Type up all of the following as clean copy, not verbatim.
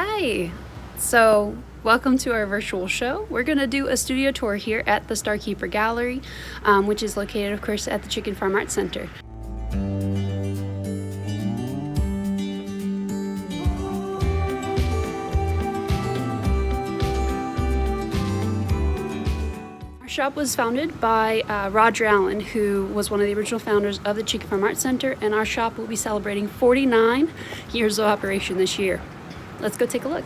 Hi! So, welcome to our virtual show. We're going to do a studio tour here at the StarKeeper Gallery, which is located, of course, at the Chicken Farm Arts Center. Our shop was founded by Roger Allen, who was one of the original founders of the Chicken Farm Arts Center, and our shop will be celebrating 49 years of operation this year. Let's go take a look.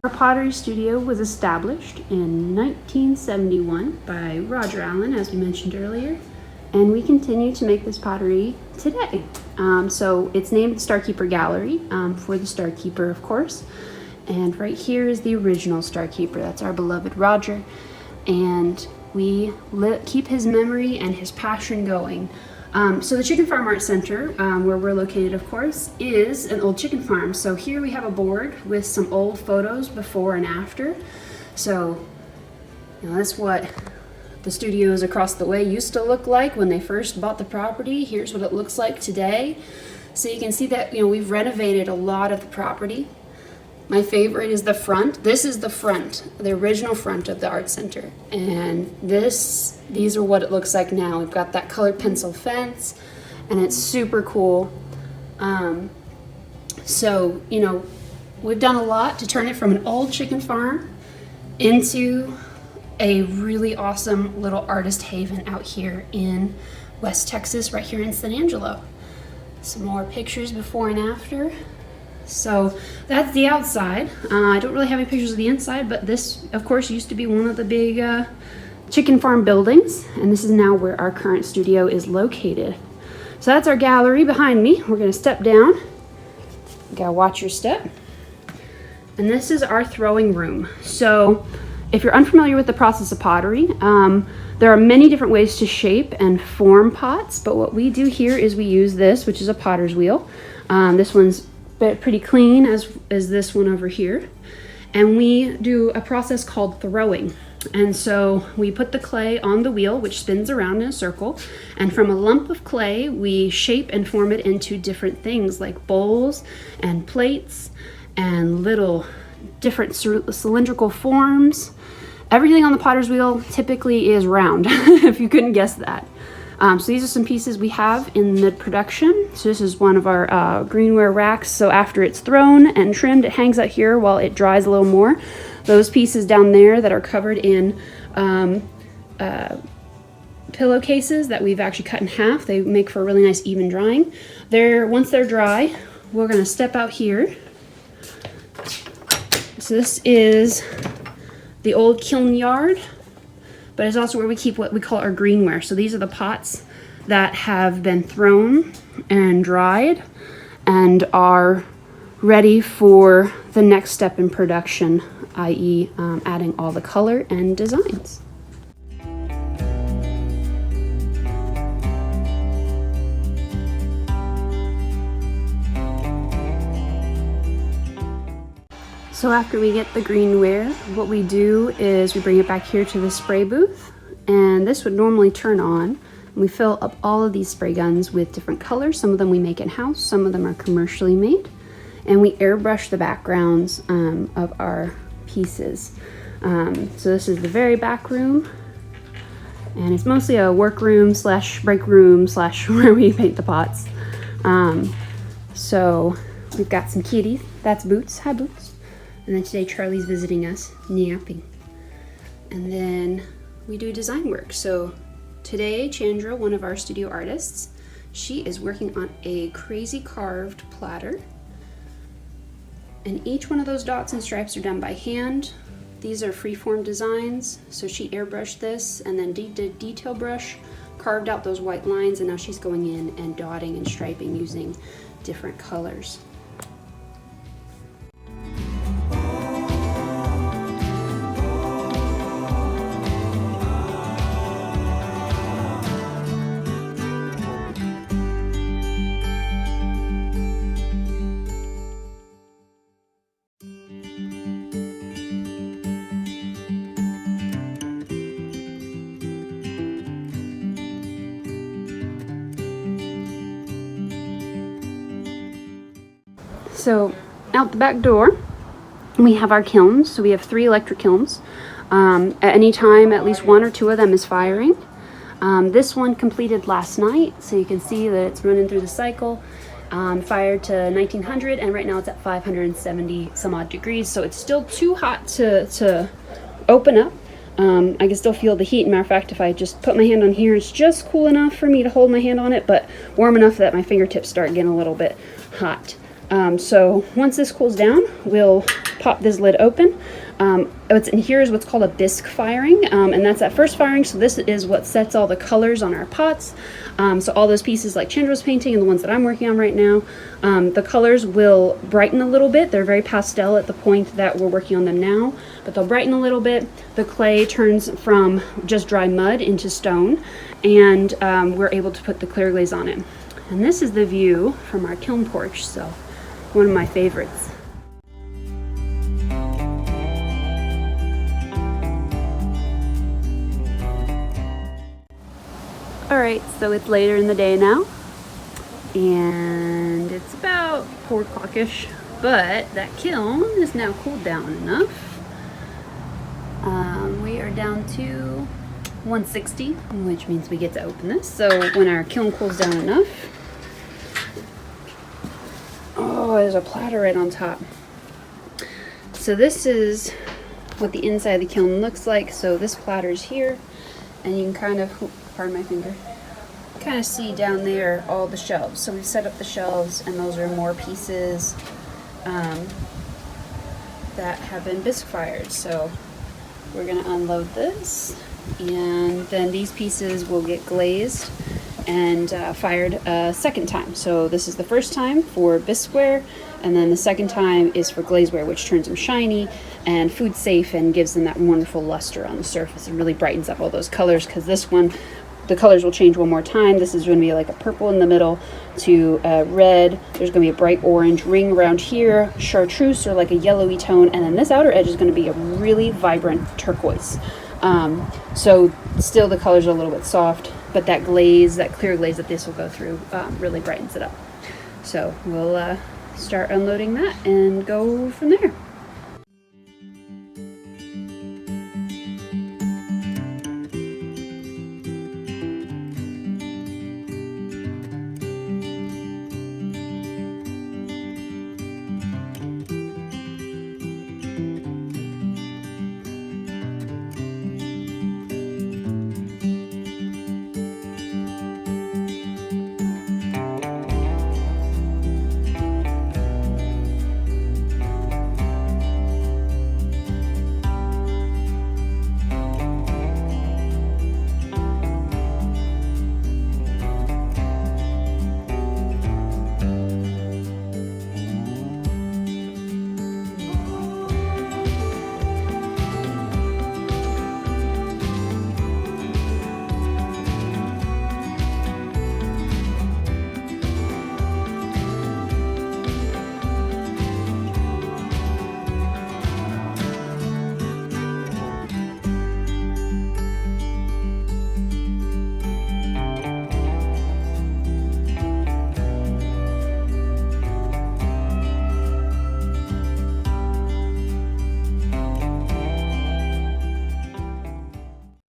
Our pottery studio was established in 1971 by Roger Allen, as we mentioned earlier, and we continue to make this pottery today. So it's named StarKeeper Gallery for the StarKeeper, of course. And right here is the original StarKeeper. That's our beloved Roger. And we keep his memory and his passion going. So the Chicken Farm Arts Center, where we're located, of course, is an old chicken farm. So here we have a board with some old photos before and after. So that's what the studios across the way used to look like when they first bought the property. Here's what it looks like today. So you can see that we've renovated a lot of the property. My favorite is the front. This is the front, the original front of the art center. And these are what it looks like now. We've got that colored pencil fence, and it's super cool. So, we've done a lot to turn it from an old chicken farm into a really awesome little artist haven out here in West Texas, right here in San Angelo. Some more pictures before and after. So that's the outside. I don't really have any pictures of the inside, but this, of course, used to be one of the big chicken farm buildings, and this is now where our current studio is located. So that's our gallery behind me. We're going to step down. You gotta watch your step. And this is our throwing room. So if you're unfamiliar with the process of pottery, there are many different ways to shape and form pots, but what we do here is we use this, which is a potter's wheel. This one's pretty clean as this one over here, and we do a process called throwing. And so we put the clay on the wheel, which spins around in a circle, and from a lump of clay we shape and form it into different things like bowls and plates and little different cylindrical forms. Everything on the potter's wheel typically is round, if you couldn't guess that. So these are some pieces we have in the production. So this is one of our greenware racks. So after it's thrown and trimmed, it hangs out here while it dries a little more. Those pieces down there that are covered in pillowcases that we've actually cut in half, they make for a really nice even drying. Once they're dry, we're gonna step out here. So this is the old kiln yard, but it's also where we keep what we call our greenware. So these are the pots that have been thrown and dried and are ready for the next step in production, i.e. Adding all the color and designs. So after we get the greenware, what we do is we bring it back here to the spray booth, and this would normally turn on. We fill up all of these spray guns with different colors. Some of them we make in-house, some of them are commercially made, and we airbrush the backgrounds of our pieces. So this is the very back room, and it's mostly a workroom / break room / where we paint the pots. So we've got some kitties. That's Boots. Hi, Boots. And then today Charlie's visiting us, napping. And then we do design work. So today Chandra, one of our studio artists, she is working on a crazy carved platter. And each one of those dots and stripes are done by hand. These are freeform designs. So she airbrushed this and then did detail brush, carved out those white lines, and now she's going in and dotting and striping using different colors. So out the back door, we have our kilns. So we have 3 electric kilns. At any time, at least 1 or 2 of them is firing. This one completed last night, so you can see that it's running through the cycle. Fired to 1900, and right now it's at 570 some odd degrees, so it's still too hot to open up. I can still feel the heat. Matter of fact, if I just put my hand on here, it's just cool enough for me to hold my hand on it, but warm enough that my fingertips start getting a little bit hot. So once this cools down, we'll pop this lid open. What's in here is what's called a bisque firing, and that's at first firing. So this is what sets all the colors on our pots. So all those pieces like Chandra's painting and the ones that I'm working on right now, the colors will brighten a little bit. They're very pastel at the point that we're working on them now, but they'll brighten a little bit. The clay turns from just dry mud into stone, and we're able to put the clear glaze on it. And this is the view from our kiln porch, so one of my favorites. Alright, so it's later in the day now, and it's about 4 o'clock-ish, but that kiln is now cooled down enough. We are down to 160, which means we get to open this. So when our kiln cools down enough, oh, there's a platter right on top. So this is what the inside of the kiln looks like. So this platter's here, and you can kind of, oh, pardon my finger, kind of see down there all the shelves. So we've set up the shelves, and those are more pieces that have been bisque fired. So we're going to unload this, and then these pieces will get glazed and fired a second time. So this is the first time for bisqueware, and then the second time is for glazeware, which turns them shiny and food safe and gives them that wonderful luster on the surface and really brightens up all those colors, because this one, the colors will change one more time. This is going to be like a purple in the middle to red. There's going to be a bright orange ring around here, chartreuse or like a yellowy tone, and then this outer edge is going to be a really vibrant turquoise. So still the colors are a little bit soft, but that glaze, that clear glaze that this will go through, really brightens it up. So we'll start unloading that and go from there.